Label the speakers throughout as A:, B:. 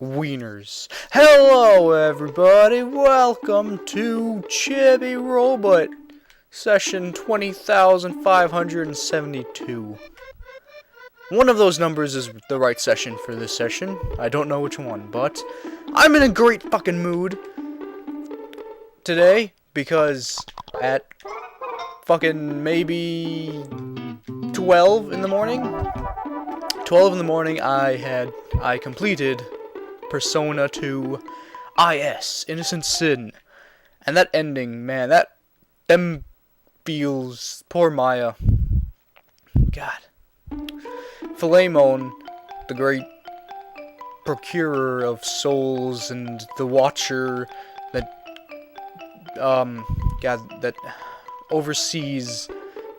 A: Wieners. Hello everybody, welcome to Chibi Robo session 20,572. One of those numbers is the right session for this session. I don't know which one, but I'm in a great fucking mood today because at fucking maybe 12 in the morning, I completed Persona 2 IS, Innocent Sin. And that ending, man, them feels, poor Maya. God. Philemon, the great procurer of souls and the watcher that, that oversees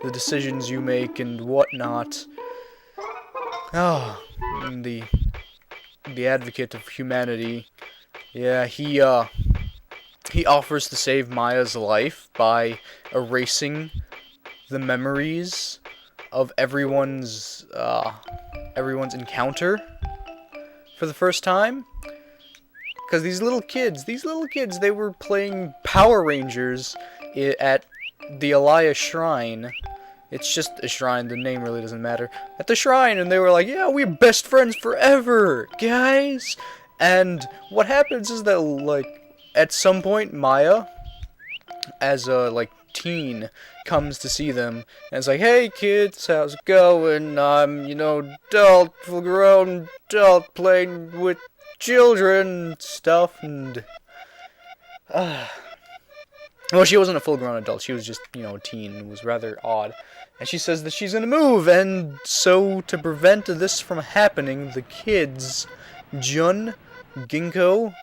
A: the decisions you make and whatnot. And the advocate of humanity. Yeah, he offers to save Maya's life by erasing the memories of everyone's encounter for the first time. Because these little kids, they were playing Power Rangers at the Alaya Shrine. It's just a shrine, the name really doesn't matter. At the shrine, and they were like, yeah, we're best friends forever, guys! And what happens is that, like, at some point, Maya, as a, teen, comes to see them, and it's like, hey, kids, how's it going? I'm, adult, full-grown adult, playing with children and stuff, and... Well, she wasn't a full-grown adult, she was just, a teen. It was rather odd. And she says that she's gonna move, and so to prevent this from happening, the kids, Jun, Lisa,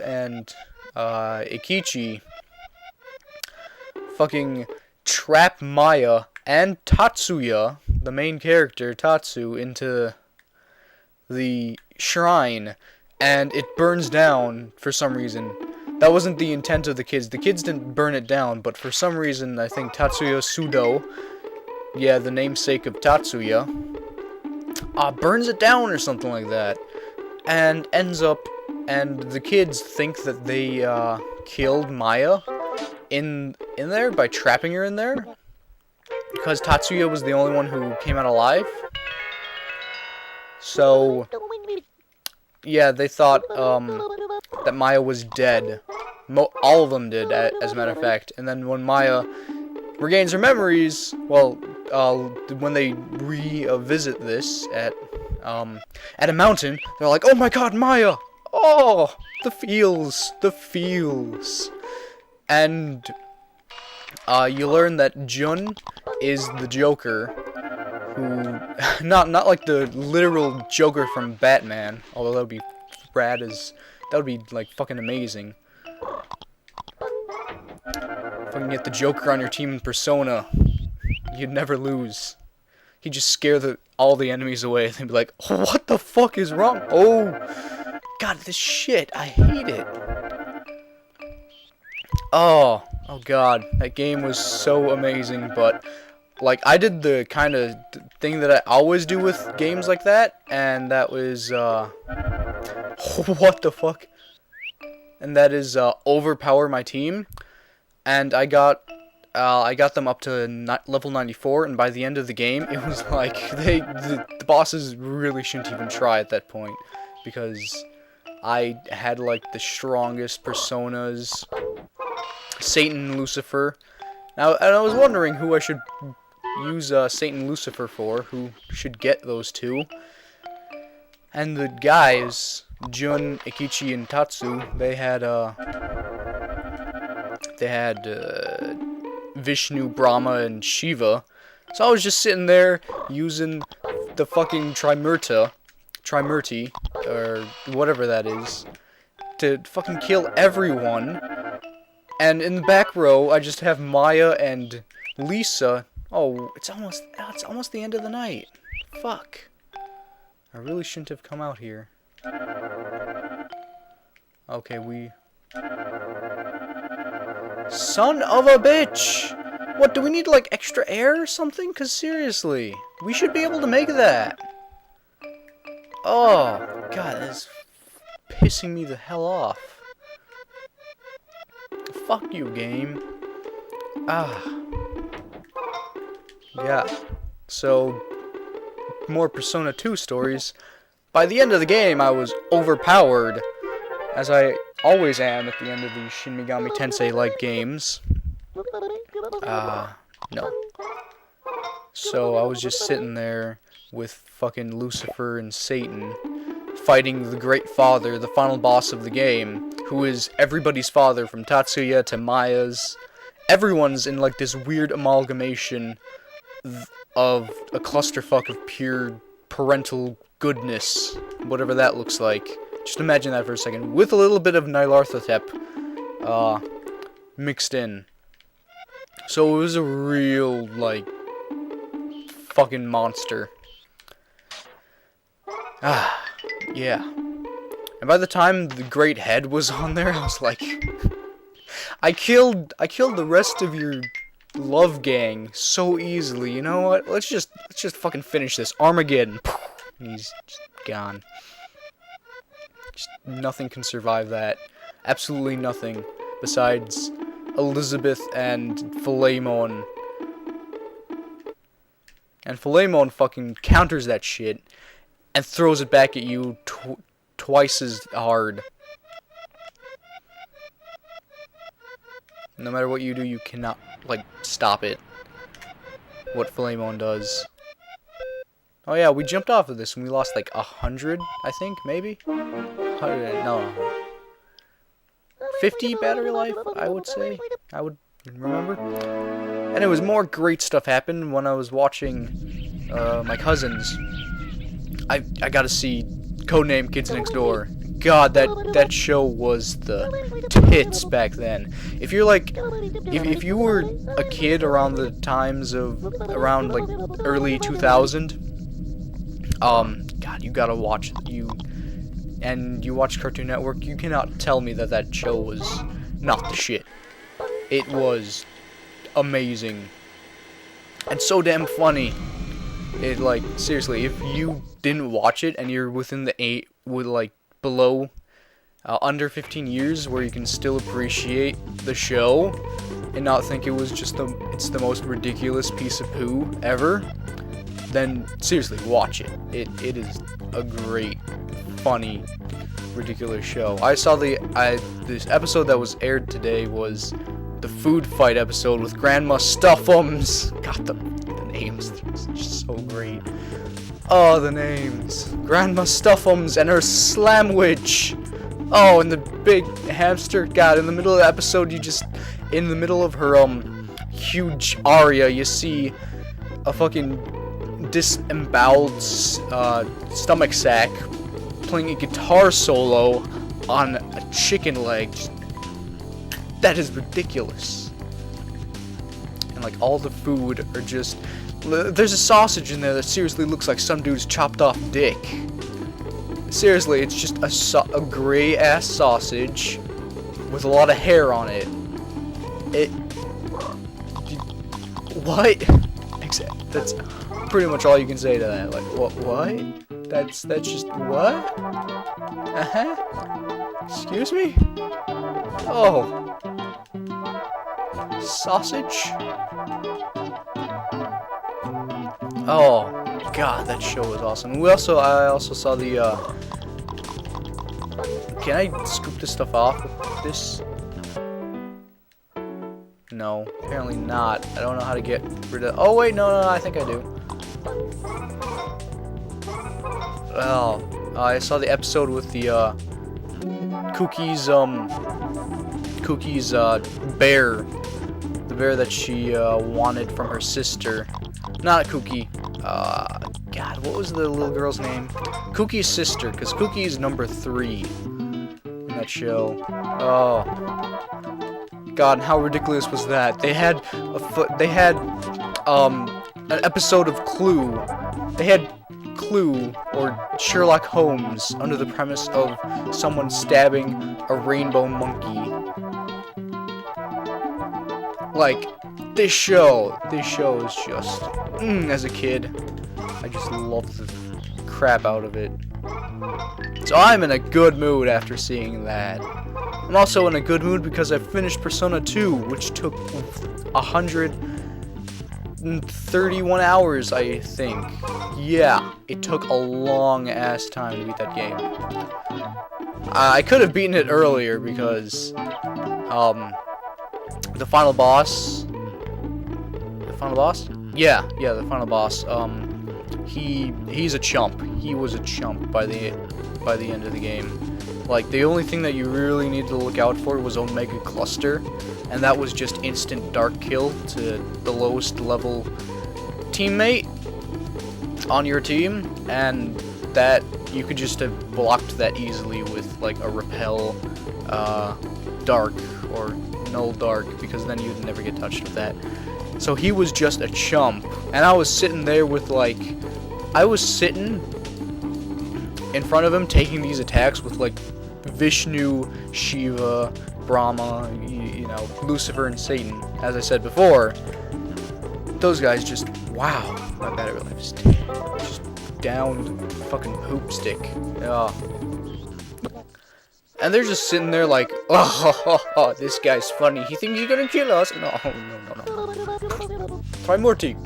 A: and Ikichi, fucking trap Maya and Tatsuya, the main character, Tatsu, into the shrine, and it burns down for some reason. That wasn't the intent of the kids. The kids didn't burn it down, but for some reason, I think Tatsuya Sudo, yeah, the namesake of Tatsuya, burns it down or something like that, and ends up, and the kids think that they killed Maya in there by trapping her in there, because Tatsuya was the only one who came out alive. So, yeah, they thought that Maya was dead. All of them did, as a matter of fact. And then when Maya regains her memories, well, when they revisit this at a mountain, they're like, oh my god, Maya! Oh, the feels. And you learn that Jun is the Joker, who, not like the literal Joker from Batman, although that would be rad as, that would be, fucking amazing. Fucking get the Joker on your team in Persona, you'd never lose. He'd just scare all the enemies away, and they'd be like, oh, what the fuck is wrong? Oh, god, this shit, I hate it. Oh god, that game was so amazing, but, I did the kind of thing that I always do with games like that, and that was, what the fuck? And that is, overpower my team, and I got them up to level 94, and by the end of the game, it was like, the bosses really shouldn't even try at that point, because I had, the strongest personas, Satan and Lucifer. Now, and I was wondering who I should use Satan and Lucifer for, who should get those two. And the guys, Jun, Ikichi, and Tatsu, they had Vishnu, Brahma, and Shiva. So I was just sitting there using the fucking Trimurti, or whatever that is, to fucking kill everyone. And in the back row, I just have Maya and Lisa. Oh, it's almost the end of the night. Fuck. I really shouldn't have come out here. Okay, Son of a bitch! What, do we need, extra air or something? 'Cause seriously, we should be able to make that. Oh, God, that's pissing me the hell off. Fuck you, game. Ah. Yeah. So, more Persona 2 stories. By the end of the game, I was overpowered, as I always am at the end of these Shin Megami Tensei-like games. No. So I was just sitting there with fucking Lucifer and Satan, fighting the Great Father, the final boss of the game, who is everybody's father, from Tatsuya to Maya's. Everyone's in like this weird amalgamation of a clusterfuck of pure parental goodness, whatever that looks like. Just imagine that for a second, with a little bit of Nyarlathotep mixed in. So it was a real, like, fucking monster. Yeah. And by the time the Great Head was on there, I was like, I killed the rest of your love gang so easily. You know what? Let's just fucking finish this. Armageddon. He's just gone. Just nothing can survive that. Absolutely nothing. Besides Elizabeth and Philemon. And Philemon fucking counters that shit and throws it back at you twice as hard. No matter what you do, you cannot, like, stop it. What Philemon does. Oh yeah, we jumped off of this and we lost like 100, I think, maybe? 100, no. 50 battery life, I would say. I would remember. And it was more great stuff happened when I was watching my cousins. I got to see Codename Kids Next Door. God, that show was the tits back then. If you're like, if you were a kid around the times of, around like early 2000, God, you gotta watch you watch Cartoon Network, you cannot tell me that show was not the shit. It was amazing. And so damn funny. It, like, seriously, if you didn't watch it and you're within the below, under 15 years, where you can still appreciate the show and not think it was just it's the most ridiculous piece of poo ever, then seriously, watch it. It is a great, funny, ridiculous show. I saw this episode that was aired today was the food fight episode with Grandma Stuffums. God, the names, it's just so great. Oh, the names. Grandma Stuffums and her Slamwich. Oh, and the big hamster. God, in the middle of the episode, in the middle of her huge aria, you see a fucking disemboweled stomach sack playing a guitar solo on a chicken leg. That is ridiculous. And like all the food are just, there's a sausage in there that seriously looks like some dude's chopped off dick. Seriously, it's just a gray ass sausage with a lot of hair on it. What? That's pretty much all you can say to that. Like, what? That's just, what? Excuse me? Oh. Sausage? Oh, God, that show was awesome. I also saw the, can I scoop this stuff off with this? No, apparently not. I don't know how to get rid of, oh wait, no, I think I do. Well, I saw the episode with the, Cookie's bear. The bear that she, wanted from her sister. Not Cookie. God, what was the little girl's name? Cookie's sister, because Cookie is number 3 in that show. Oh. God, and how ridiculous was that? They had an episode of Clue. They had Clue, or Sherlock Holmes, under the premise of someone stabbing a rainbow monkey. Like, this show is just, as a kid, I just loved the crap out of it. So I'm in a good mood after seeing that. I'm also in a good mood because I finished Persona 2, which took 131 hours, I think. Yeah, it took a long ass time to beat that game. I could have beaten it earlier because the final boss. The final boss? Yeah, the final boss. He's a chump. He was a chump by the end of the game. Like, the only thing that you really needed to look out for was Omega Cluster, and that was just instant dark kill to the lowest level teammate on your team, and that you could just have blocked that easily with like a repel dark or null dark, because then you'd never get touched with that. So he was just a chump, and I was sitting there with like, I was sitting in front of him taking these attacks with like Vishnu, Shiva, Brahma, you know, Lucifer and Satan. As I said before, those guys just, wow, my battery life is just down the fucking poop stick. And they're just sitting there like, oh, this guy's funny. He thinks he's gonna kill us. No. Try more tea.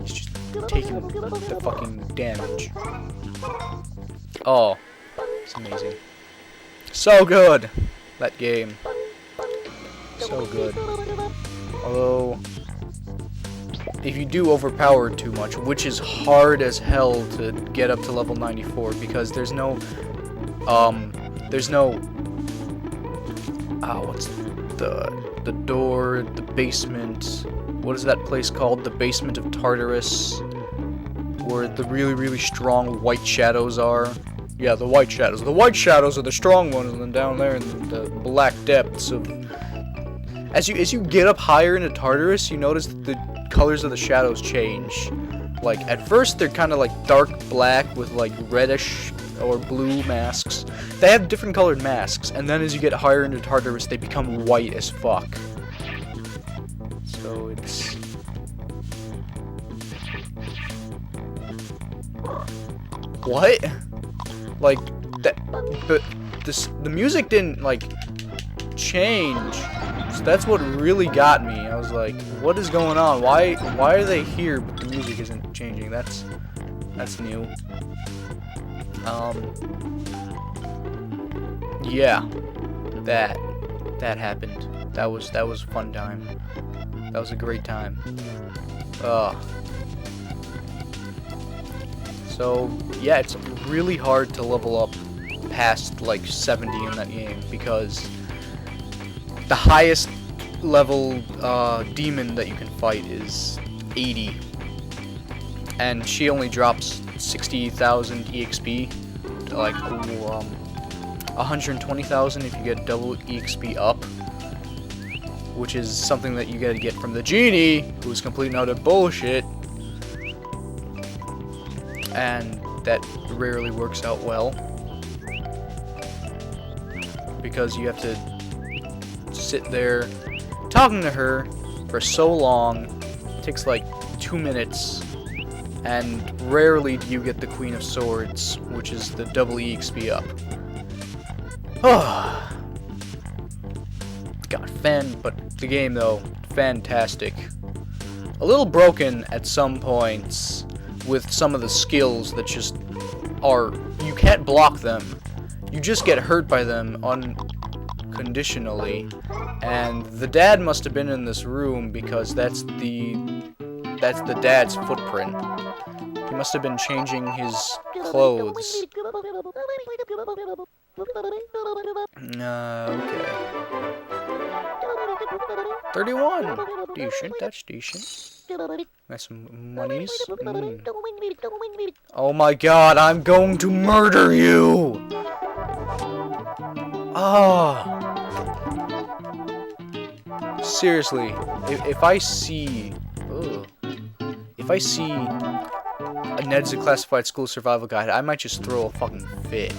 A: He's just taking the fucking damage. Oh, it's amazing. So good, that game. So good. Although, if you do overpower it too much, which is hard as hell to get up to level 94, because there's no, what's the door, the basement, what is that place called? The basement of Tartarus, where the really, really strong white shadows are. Yeah, the white shadows. The white shadows are the strong ones, and then down there in the black depths of... As you get up higher into Tartarus, you notice that the colors of the shadows change. Like, at first they're kind of like dark black with like reddish or blue masks. They have different colored masks, and then as you get higher into Tartarus, they become white as fuck. So it's... What? Like, that, but the music didn't, like, change. So that's what really got me. I was like, what is going on? Why are they here, but the music isn't changing? That's new. Yeah, that happened. That was a fun time. That was a great time. So, yeah, it's really hard to level up past, like, 70 in that game, because the highest level demon that you can fight is 80. And she only drops 60,000 EXP, like, 120,000 if you get double EXP up, which is something that you gotta get from the genie, who's complete and utter bullshit. And that rarely works out well, because you have to sit there talking to her for so long. It takes like 2 minutes, and rarely do you get the Queen of Swords, which is the double EXP up. God, but the game though, fantastic. A little broken at some points, with some of the skills that just are, you can't block them, you just get hurt by them unconditionally. And the dad must have been in this room, because that's the dad's footprint. He must have been changing his clothes. Okay. 31! Decent, that's decent. That's some monies. Oh my god, I'm going to murder you! Seriously, if I see... If I see a Ned's Classified School Survival Guide, I might just throw a fucking fit.